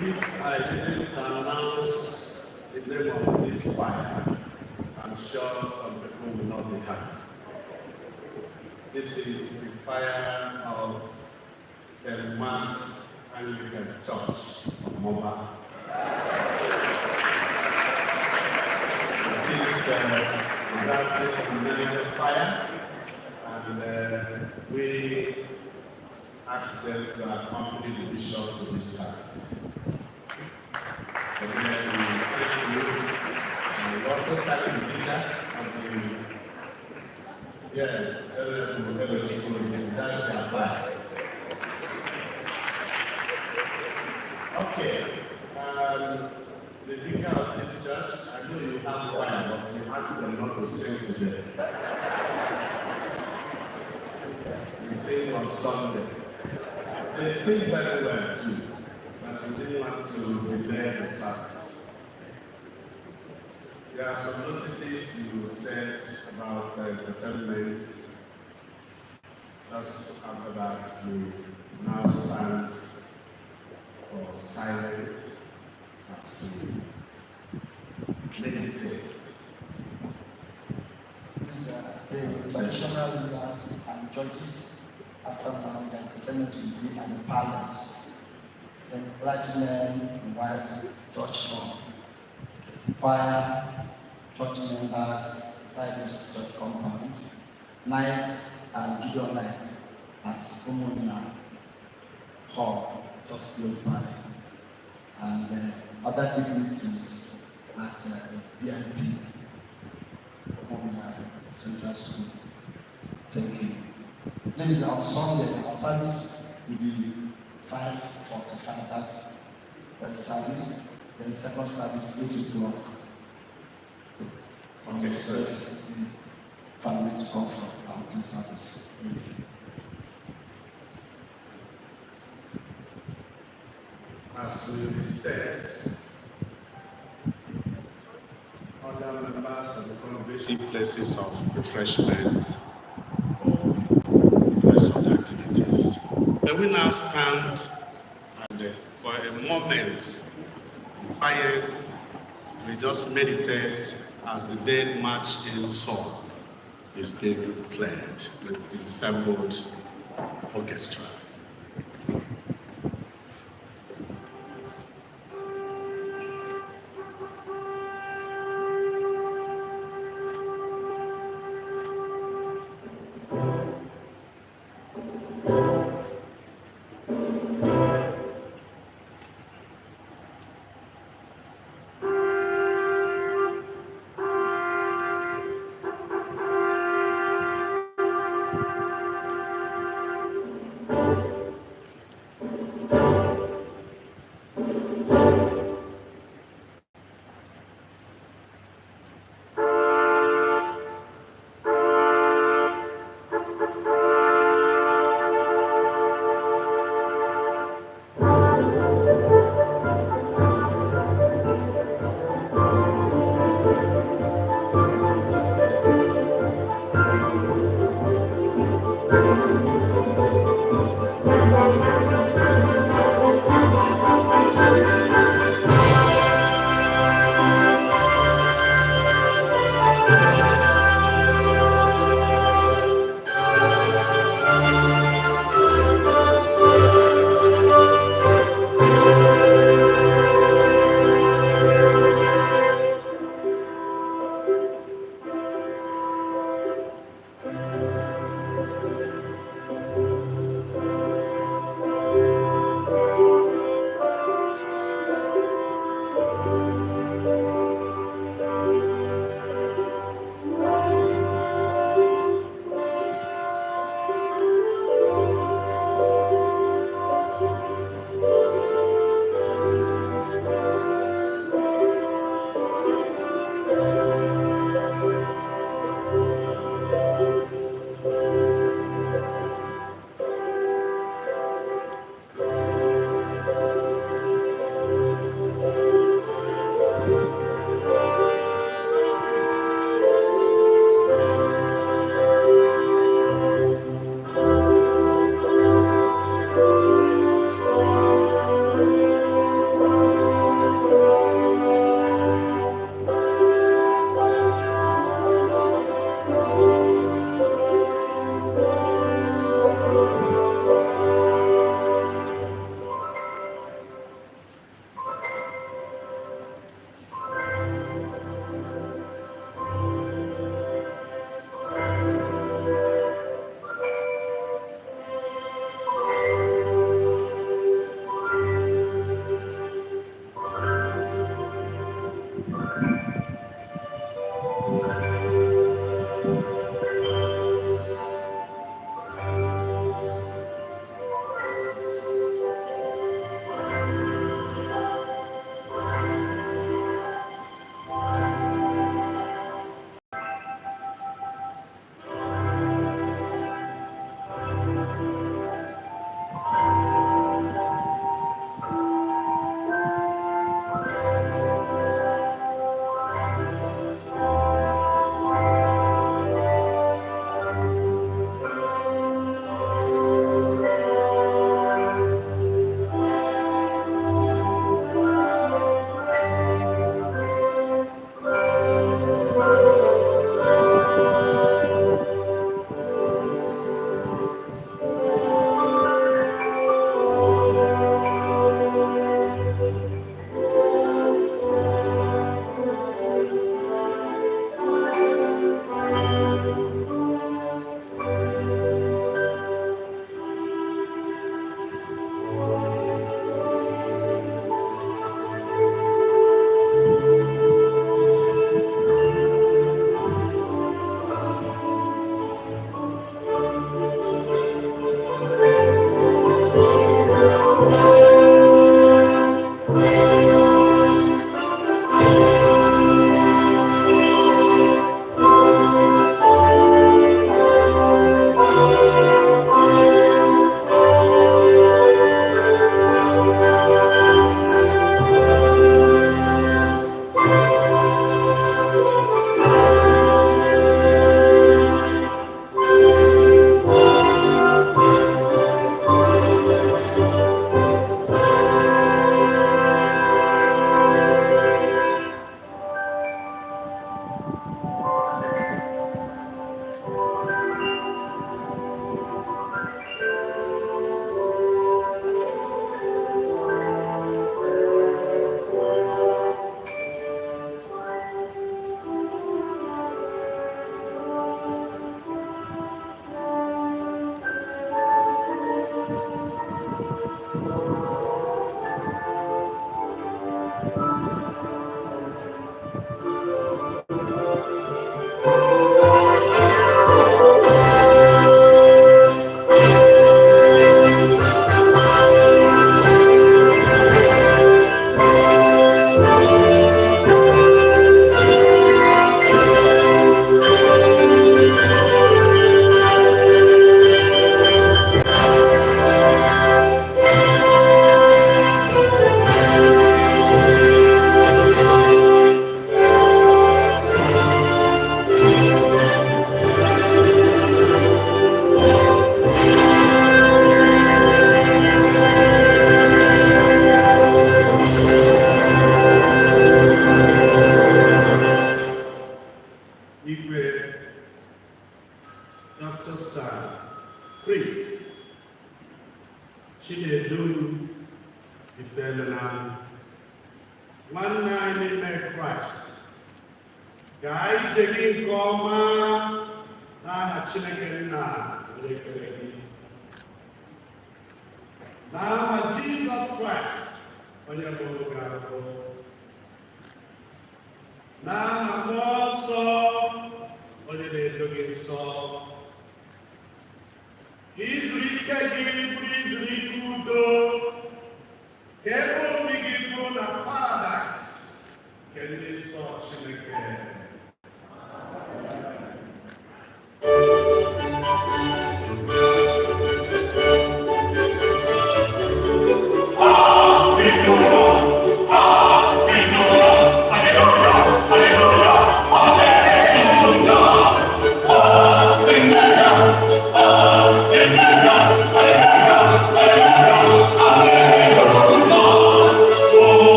Speaker 5: If I didn't announce the name of this fire, I'm sure some people will not be happy. This is the fire of the Mass Anglican Church of Moba. It is a massive fire, and we ask them to accompany the bishop to this service. And then we thank you. And we also thank the leader of the, yes, Onyekwulujeeze, that's their plan. Okay, the vicar of this church, I know you have fire, but you ask them not to sing today. We sing on Sunday. They sing very well too, but we didn't want to delay the service. There are some notices you said about entertainments. Just after that, we now stand for silence as we meditate.
Speaker 8: These are the traditional rulers and judges. After now, the entertainment will be at the palace. The clergymen, wives, church home, choir, church members, service church compound, nights and Gideon nights at Umuna hall just close by, and other dignitaries at VIP Central School. Thank you. Please, on Sunday, our service will be 5:45. That's first service. Then second service 8 o'clock.
Speaker 5: Okay,
Speaker 8: so it's the family to come from our service. Thank you.
Speaker 5: As it says, other members of the congregation places of refreshment or the rest of the activities. May we now stand and for a moment, quiet, we just meditate as the dead march in song is being played with the assembled orchestra. Chinedu ifeanyi nwanne anyị n'ime Kraịst ka anyị jegi nke ọma n'aha Chineke nna onye kere gị n'aha Jizọs Kraịst onye mụrụ gị ahụhụ n'aha Mmụọ Nsọ onye na-edo gị nsọ izuru ike gị bụrụ izuru ike udo ka ebe obi gị bụrụ na paradaịs nke ndị nsọ Chineke.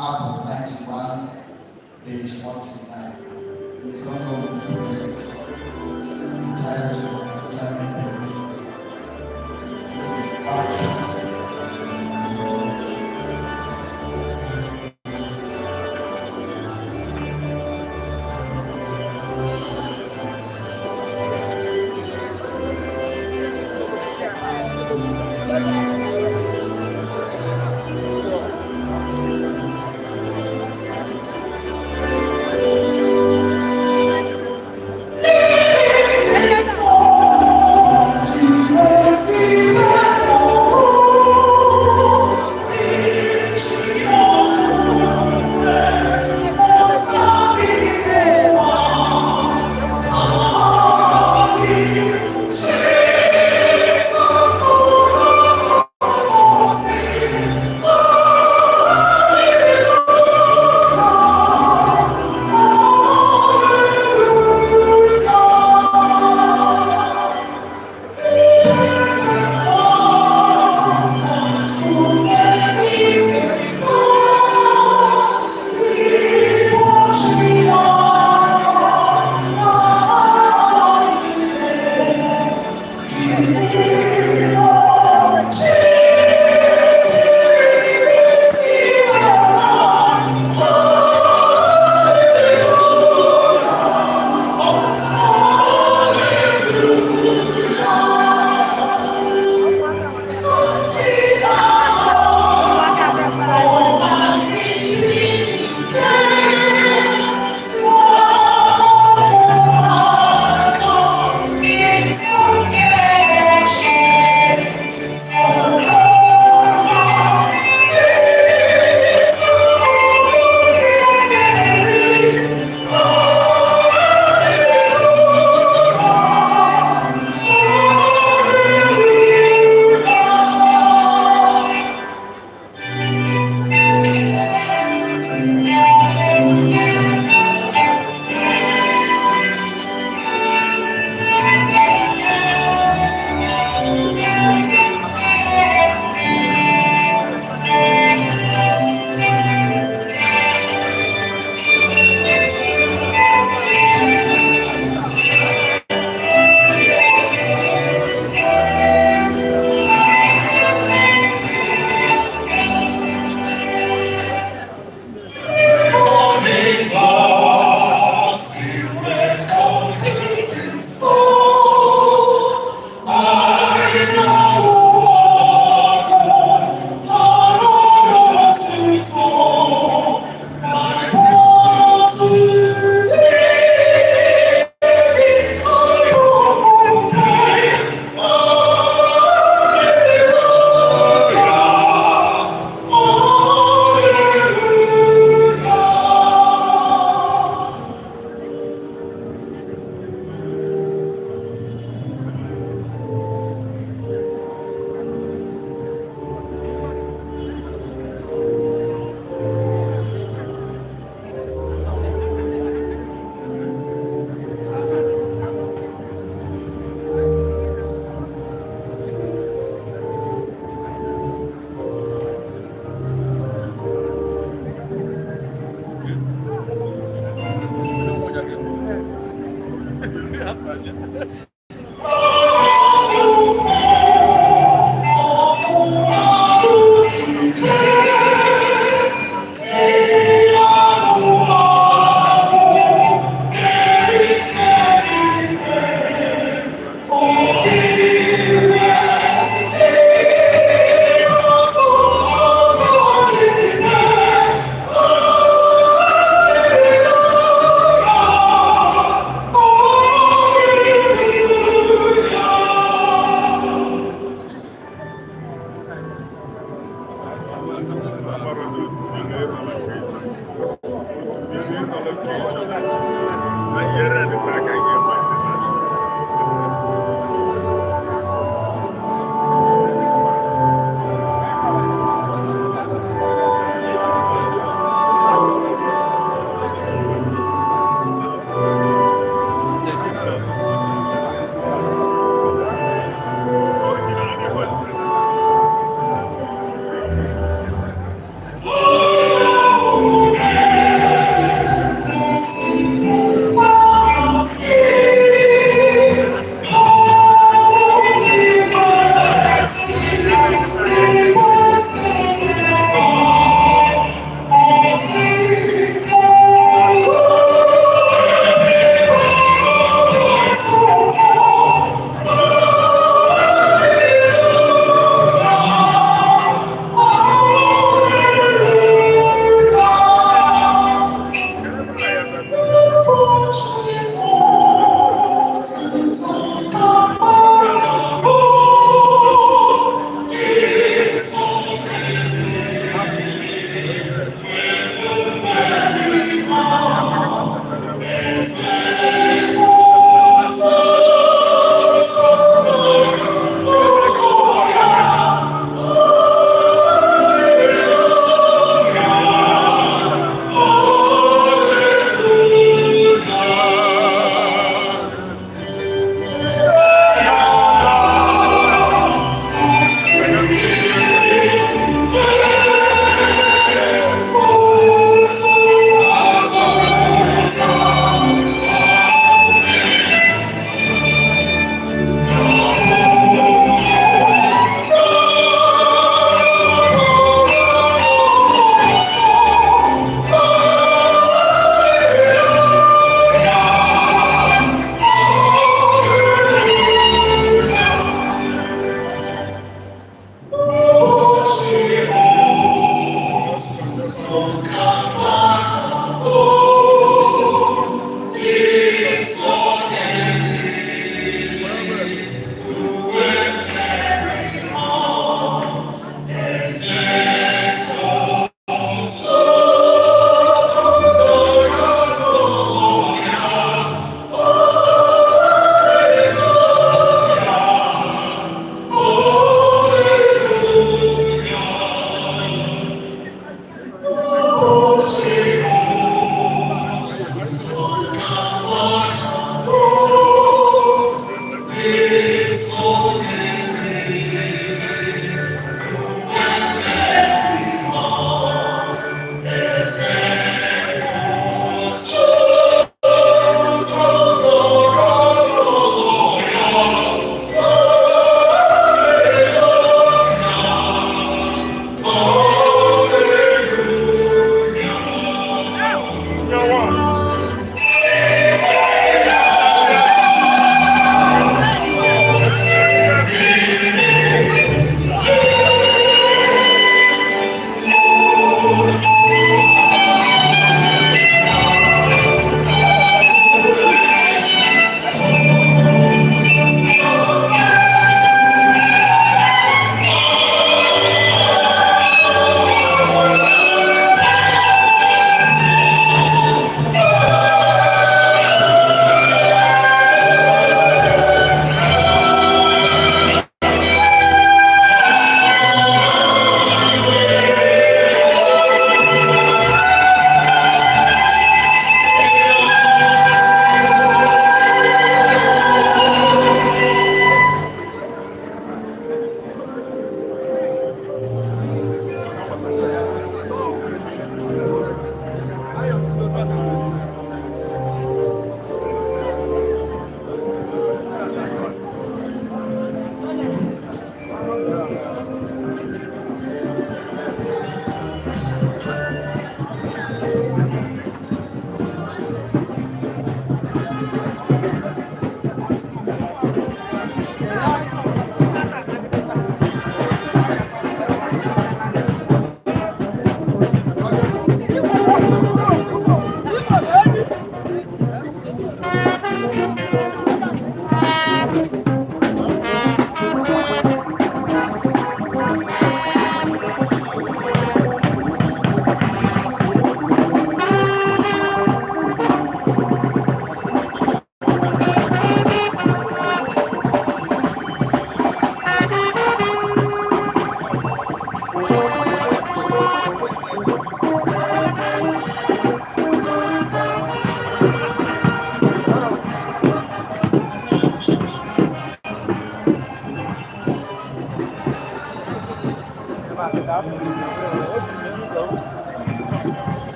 Speaker 8: Apple 91, page 49. Please don't go with the booklet. Entire to entertainment, please.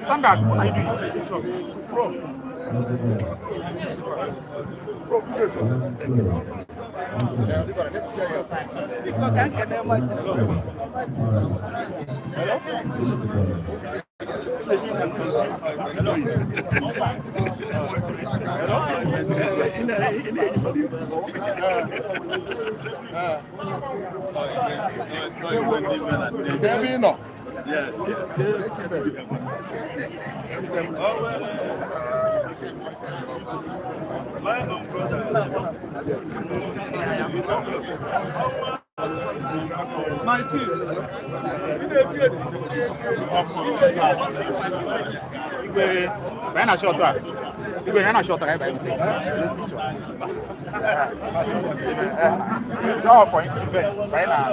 Speaker 9: Standard, what are you doing? Bro. Bro, let's share your time. Hello? Yes. My sis. Igwe, na short track. Igwe, na short track. No, for events, right now.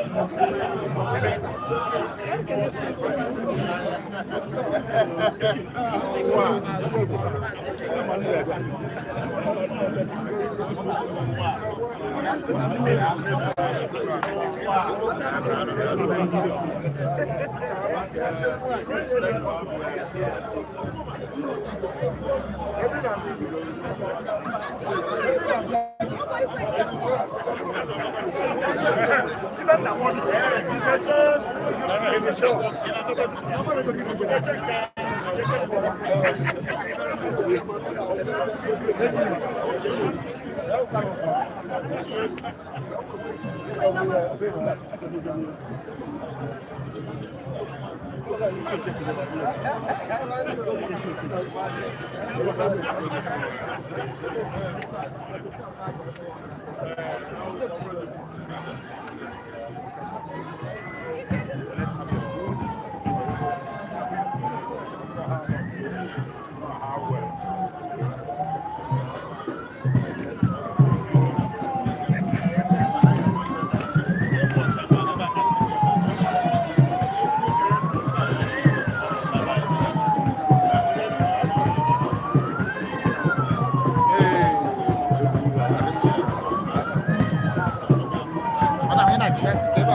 Speaker 9: Madam,